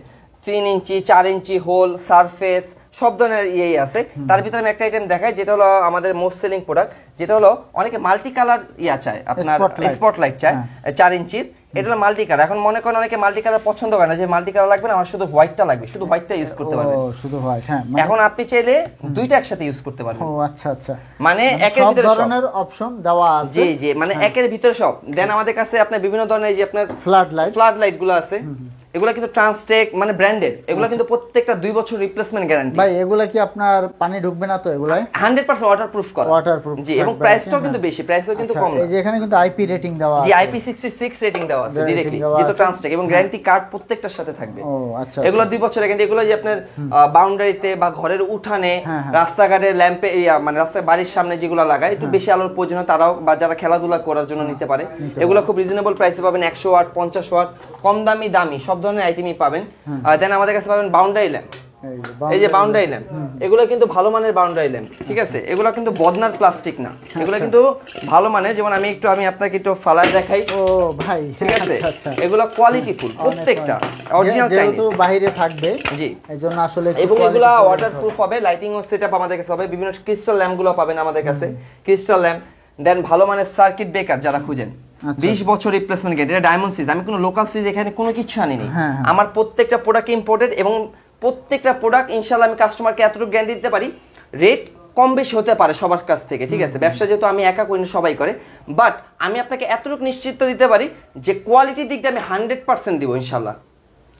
3 ইঞ্চি 4 ইঞ্চি হোল সারফেস সব ধরনের ইয়েই আছে। তার ভিতরে আমি একটা আইটেম দেখাই যেটা হলো আমাদের মোস্ট সেলিং প্রোডাক্ট, যেটা হলো অনেকে মাল্টি কালার চায়, আপনার স্পটলাইট চায় 4 ইঞ্চির। এটা হলো মাল্টি কালার। এখন মনে করেন অনেকে মাল্টি কালার পছন্দ করে না, যে মাল্টি কালার লাগবে না, আমার শুধু হোয়াইটটা লাগবে, শুধু হোয়াইটটা ইউজ করতে পারবেন, শুধু হোয়াইট। হ্যাঁ, এখন আপনি চাইলে দুইটা একসাথে ইউজ করতে পারবেন। ও আচ্ছা আচ্ছা, মানে একের সব ভিতরে ধরনের অপশন দেওয়া আছে। জি জি, মানে একের ভিতরে সব। দেন আমাদের কাছে আপনার বিভিন্ন ধরনের যে আপনার ফ্লাড লাইট গুলো আছে, এগুলা কিন্তু ট্রান্সটেক মানে ব্র্যান্ডেড, এগুলা কিন্তু প্রত্যেকটা 2 বছর রিপ্লেসমেন্ট গ্যারান্টি। ভাই এগুলা কি আপনার পানি ঢুকবে না তো? এগুলাই 100% ওয়াটারপ্রুফ করা। ওয়াটারপ্রুফ জি, এবং প্রাইসটাও কিন্তু বেশি, প্রাইসও কিন্তু কম না। এই যে এখানে কিন্তু আইপি রেটিং দেওয়া আছে। জি, IP66 রেটিং দেওয়া আছে डायरेक्टली, যেটা ট্রান্সটেক, এবং গ্যারান্টি কার্ড প্রত্যেকটার সাথে থাকবে। ও আচ্ছা, এগুলো 2 বছরের গ্যারান্টি। এগুলো যে আপনার বাউন্ডারিতে বা ঘরের উঠানে, রাস্তাঘাটে ল্যাম্পে, মানে রাস্তার বাড়ির সামনে যেগুলো লাগায় একটু বেশি আলোর প্রয়োজন, তারাও বা যারা খেলাধুলা করার জন্য নিতে পারে, এগুলো খুব রিজনেবল প্রাইসে পাবেন। 100 ওয়াট 50 ওয়াট কম দামি সব ধরনের আইটেমই পাবেন। দেন আমাদের কাছে পাবেন বাউন্ডারি ল্যাম্প। এই যে বাউন্ডারি ল্যাম্প, এগুলো কিন্তু ভালো মানের বাউন্ডারি ল্যাম্প, ঠিক আছে? এগুলো কিন্তু বদনার প্লাস্টিক না, এগুলো কিন্তু ভালো মানের। যেমন আমি আপনাকে একটু ফালার দেখাই। ও ভাই, ঠিক আছে, এগুলো কোয়ালিটি ফুল, প্রত্যেকটা অরিজিনাল চাইনিজ, যেহেতু বাইরে থাকবে। জি, এইজন্য আসলে এবং এগুলো ওয়াটারপ্রুফ হবে, লাইটিং ও সেটআপ আমাদের কাছে হবে। বিভিন্ন ক্রিস্টাল ল্যাম্প গুলো পাবেন আমাদের কাছে, ক্রিস্টাল ল্যাম্প। দেন ভালো মানের সার্কিট ব্রেকার যারা খুঁজেন, 20 বছর রিপ্লেসমেন্ট গ্যারান্টি। এটা ডায়মন্ড সিরিজ, আমি কোনো লোকাল সিরিজ এখানে কোনো কিছু আনিনি। আমার প্রত্যেকটা প্রোডাক্ট ইম্পোর্টেড, এবং প্রত্যেকটা প্রোডাক্ট ইনশাআল্লাহ আমি কাস্টমারকে এতটুকু গ্যারান্টি দিতে পারি, রেট কম বেশি হতে পারে সবার কাছ থেকে, ঠিক আছে? ব্যবসা যেহেতু আমি একা করি না, সবাই করে, বাট আমি আপনাকে এতটুকু নিশ্চিত দিতে পারি যে কোয়ালিটির দিক দিয়ে আমি 100% দিব ইনশাআল্লাহ,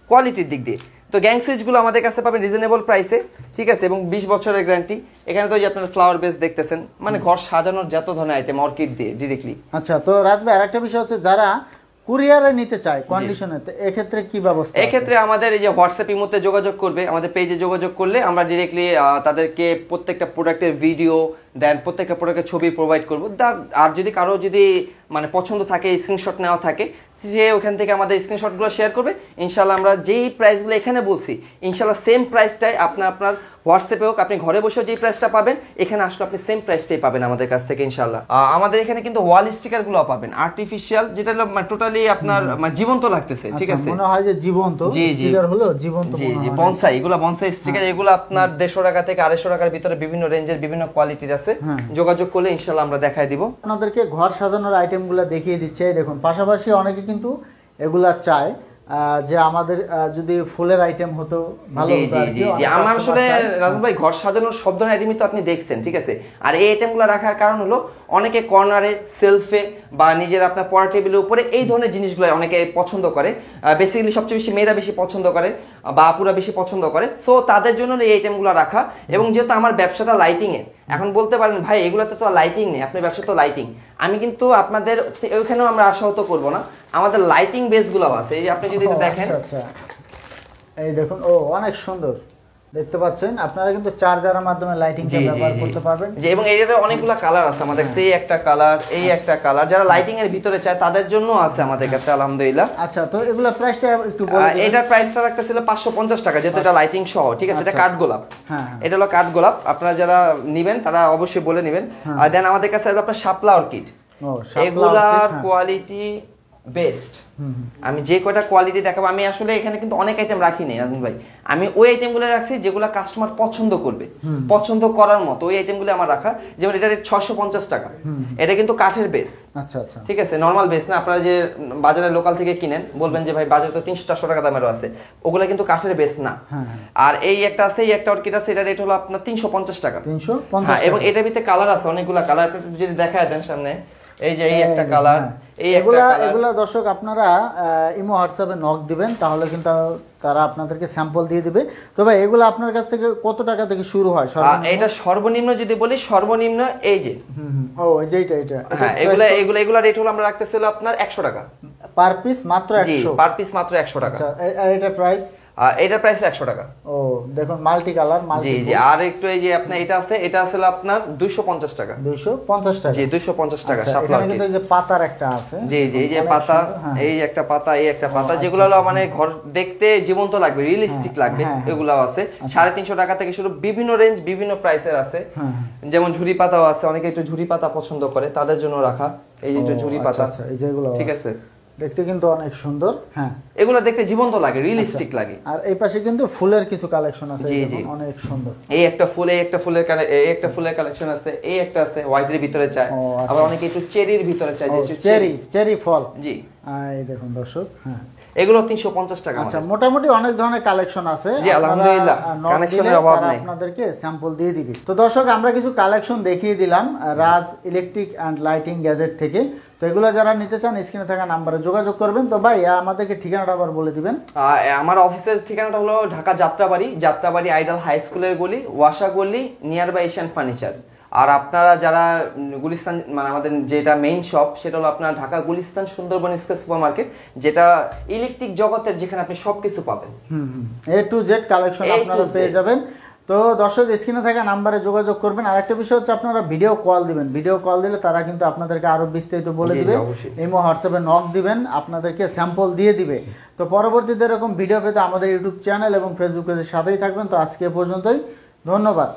কোয়ালিটির দিক দিয়ে। তো গ্যাং সুইচগুলো আমাদের কাছে পাবেন রিজনেবল প্রাইসে, ঠিক আছে, এবং 20 বছরের গ্যারান্টি। এখানে তো যে আপনারা ফ্লাওয়ার বেস দেখতেছেন, মানে ঘর সাজানোর যত ধরনের আইটেম অর্কিড দিয়ে ডিরেক্টলি। আচ্ছা, তো রাজ ভাই আরেকটা বিষয় হচ্ছে, যারা কুরিয়ারে নিতে চায় কন্ডিশনে, এক্ষেত্রে কি ব্যবস্থা? এক্ষেত্রে আমাদের এই যে হোয়াটসঅ্যাপ ইমোতে যোগাযোগ করবে, আমাদের পেজে যোগাযোগ করলে আমরা ডিরেক্টলি তাদেরকে প্রত্যেকটা প্রোডাক্টের ভিডিও দেন, প্রত্যেকটা প্রোডাক্টের ছবি প্রোভাইড করবো। আর যদি কারো যদি মানে পছন্দ থাকে, স্ক্রিনশট নেওয়া থাকে, সে ওখান থেকে আমাদের স্ক্রিনশটগুলো শেয়ার করবে। ইনশাআল্লাহ আমরা যেই প্রাইসগুলো এখানে বলছি, ইনশাআল্লাহ সেম প্রাইসটাই আপনার হোয়াটসঅ্যাপে হোক, আপনি ঘরে বসেও যেই প্রাইসটা পাবেন, এখানে আসলে আপনি সেম প্রাইসটাই পাবেন আমাদের কাছ থেকে ইনশাআল্লাহ। আমাদের এখানে কিন্তু ওয়াল স্টিকারগুলো পাবেন আর্টিফিশিয়াল, যেটা হলো টোটালি আপনার জীবন্ত লাগতেছে, ঠিক আছে? মনে হয় যে জীবন্ত স্টিকার হলো, জীবন্ত। জি জি, বনসাই, এগুলো বনসাই স্টিকার। এগুলো আপনার 150 টাকা থেকে 250 টাকার ভিতরে বিভিন্ন রেঞ্জের বিভিন্ন কোয়ালিটির আছে। যোগাযোগ করলে ইনশাআল্লাহ আমরা দেখাই দিব। আপনাদেরকে ঘর সাজানোর আইটেমগুলো দেখিয়ে দিচ্ছে। দেখুন, পাশাপাশি অনেকে কিন্তু এগুলা চায় যে আমাদের যদি ফুলের আইটেম হতো ভালো হতো আর কি। আমার আসলে রাজু ভাই ঘর সাজানোর সব ধরনের আইটেমই তো আপনি দেখছেন, ঠিক আছে? আর এই আইটেমগুলো রাখার কারণ হলো অনেকে কর্নারে, সেলফে বা নিজের আপনার পড়া টেবিলের উপরে এই ধরনের জিনিসগুলো অনেকে পছন্দ করে। বেসিক্যালি সবচেয়ে বেশি মেয়েরা বেশি পছন্দ করে বা আপুরা বেশি পছন্দ করে। সো তাদের জন্য এই আইটেমগুলো রাখা। এবং যেহেতু আমার ব্যবসাটা লাইটিং এর, এখন বলতে পারেন ভাই এগুলোতে তো লাইটিং নেই, আপনার ব্যবসা তো লাইটিং। আমি কিন্তু আপনাদের ওইখানেও আমরা আশাহত করব না, আমাদের লাইটিং বেসগুলো আছে। এই যে আপনি যদি এটা দেখেন, আচ্ছা, এই দেখুন, ও অনেক সুন্দর দেখতে পাচ্ছেন। আপনারা কিন্তু চার্জারের মাধ্যমে লাইটিং ব্যবহার করতে পারবেন। জি, এবং এর অনেকগুলো কালার আছে আমাদের কাছে। এই একটা কালার, এই একটা কালার, যারা লাইটিং এর ভিতরে চায় তাদের জন্য আছে আমাদের কাছে আলহামদুলিল্লাহ। আচ্ছা, তো এগুলা প্রাইসটা একটু বলে দিন। এটার প্রাইসটা রাখতেছিল 550 টাকা, যেহেতু এটা লাইটিং সহ, ঠিক আছে? এটা কাঠগোলাপ, এটা হলো কাঠগোলাপ। আপনারা যারা নেবেন তারা অবশ্যই বলে নেবেন। আর দেন আমাদের কাছে আপনার শাপলা অর্কিড, এগুলার কোয়ালিটি বেস্ট। আমি যে কয়টা কোয়ালিটি দেখাবো, আমি আসলে এখানে কিন্তু অনেক আইটেম রাখি নাই রাজু ভাই, আমি ওই আইটেমগুলো রাখছি যেগুলো কাস্টমার পছন্দ করবে, পছন্দ করার মতো ওই আইটেমগুলো আমার রাখা। যেমন এটা 650 টাকা, এটা কিন্তু কাঠের বেস। আচ্ছা আচ্ছা, ঠিক আছে, নরমাল বেস না। আপনারা যে বাজারে লোকাল থেকে কিনেন, বলবেন যে ভাই বাজারে তো 300-400 টাকা দামেরও আছে, ওগুলো কিন্তু কাঠের বেস না। আর এই একটা আছে, এই একটা অর্কিড আছে, এটা রেট হলো আপনার 350 টাকা। 350, এবং এটার ভিতরে কালার আছে অনেকগুলা কালার, যদি দেখায় দেন সামনে, এই যে এই একটা কালার, এই একটা কালার। এগুলা দর্শক আপনারা ইমো হোয়াটসঅ্যাপে নক দিবেন, তাহলে কিন্তু তারা আপনাদেরকে স্যাম্পল দিয়ে দিবে। তবে এগুলো আপনার কাছ থেকে কত টাকা থেকে শুরু হয়? এটা সর্বনিম্ন যদি বলি, সর্বনিম্ন এই যে এই যে এটা, হ্যাঁ, এগুলা রেট হলো আমরা রাখতেছিল আপনার 100 টাকা পার পিস, মাত্র 100, পার পিস মাত্র 100 টাকা। আর এটা প্রাইস এটার প্রাইস 100 টাকা। ও দেখুন মাল্টি কালার জি জি। আর একটু এই যে আপনার এটা আছে, এটা আসলে আপনার 250 টাকা। 250 টাকা। জি 250 টাকা। আচ্ছা, শাপলা এখানে কিন্তু এই যে পাতার একটা আছে। জি জি, এই যে পাতা, এই একটা পাতা, এই একটা পাতা, যেগুলো হলো মানে ঘর দেখতে জীবন্ত লাগবে, রিয়েলিস্টিক লাগবে, এগুলাও আছে। 350 টাকা থেকে শুরু, বিভিন্ন রেঞ্জ, বিভিন্ন প্রাইসের আছে। যেমন ঝুরি পাতাও আছে, অনেকে একটু ঝুরি পাতা পছন্দ করে, তাদের জন্য রাখা এই যে একটু ঝুরি পাতা। আচ্ছা, এই যেগুলো ঠিক আছে, দেখতে কিন্তু অনেক সুন্দর। হ্যাঁ, এগুলো দেখতে জীবন্ত লাগে, রিয়েলিস্টিক লাগে। আর এই পাশে কিন্তু ফুলের কিছু কালেকশন আছে, জি জি, অনেক সুন্দর। এই একটা ফুল, এই একটা ফুলের এই একটা ফুলের কালেকশন আছে, এই একটা আছে হোয়াইটের ভিতরে চায়, আবার অনেকে একটু চেরির ভিতরে চায়, যে চেরি ফল। জি, এই দেখুন দর্শক, হ্যাঁ এগুলো 350 টাকা। আচ্ছা, মোটামুটি অনেক ধরনের কালেকশন আছে। জি আলহামদুলিল্লাহ, কালেকশনের অভাব নাই, আপনাদেরকে স্যাম্পল দিয়ে দিবি। তো দর্শক, আমরা কিছু কালেকশন দেখিয়ে দিলাম রাজ ইলেকট্রিক অ্যান্ড লাইটিং গ্যাজেট থেকে। তো এগুলো যারা নিতে চান স্ক্রিনে থাকা নাম্বারে যোগাযোগ করবেন। তো ভাই আমাদেরকে ঠিকানাটা আবার বলে দিবেন। আমার অফিসের ঠিকানাটা হলো ঢাকা যাত্রাবাড়ি আইডাল হাই স্কুলের গলি, ওয়াসা গলি, নিয়ার বাই এশিয়ান ফার্নিচার। আর আপনারা যারা গুলিস্তান, মানে আমাদের যেটা মেইন শপ, সেটা হলো আপনার Dhaka Gulistan Sundarban square super market, যেটা ইলেকট্রিক জগতের, যেখানে আপনি সবকিছু পাবেন, A to Z কালেকশন আপনারা পেয়ে যাবেন। তো দর্শক, স্ক্রিনে থাকা নাম্বারে যোগাযোগ করবেন। আর একটা বিষয় হচ্ছে, আপনারা ভিডিও কল দিবেন। ভিডিও কল দিলে তারা কিন্তু আপনাদেরকে আরো বিস্তারিত বলে দিবে। ইমো হোয়াটসঅ্যাপে নক দিবেন, আপনাদেরকে স্যাম্পল দিয়ে দিবে। তো পরবর্তীতে এরকম ভিডিও পেতে আমাদের ইউটিউব চ্যানেল এবং ফেসবুক পেজের সাথেই থাকবেন। তো আজকে পর্যন্তই, ধন্যবাদ।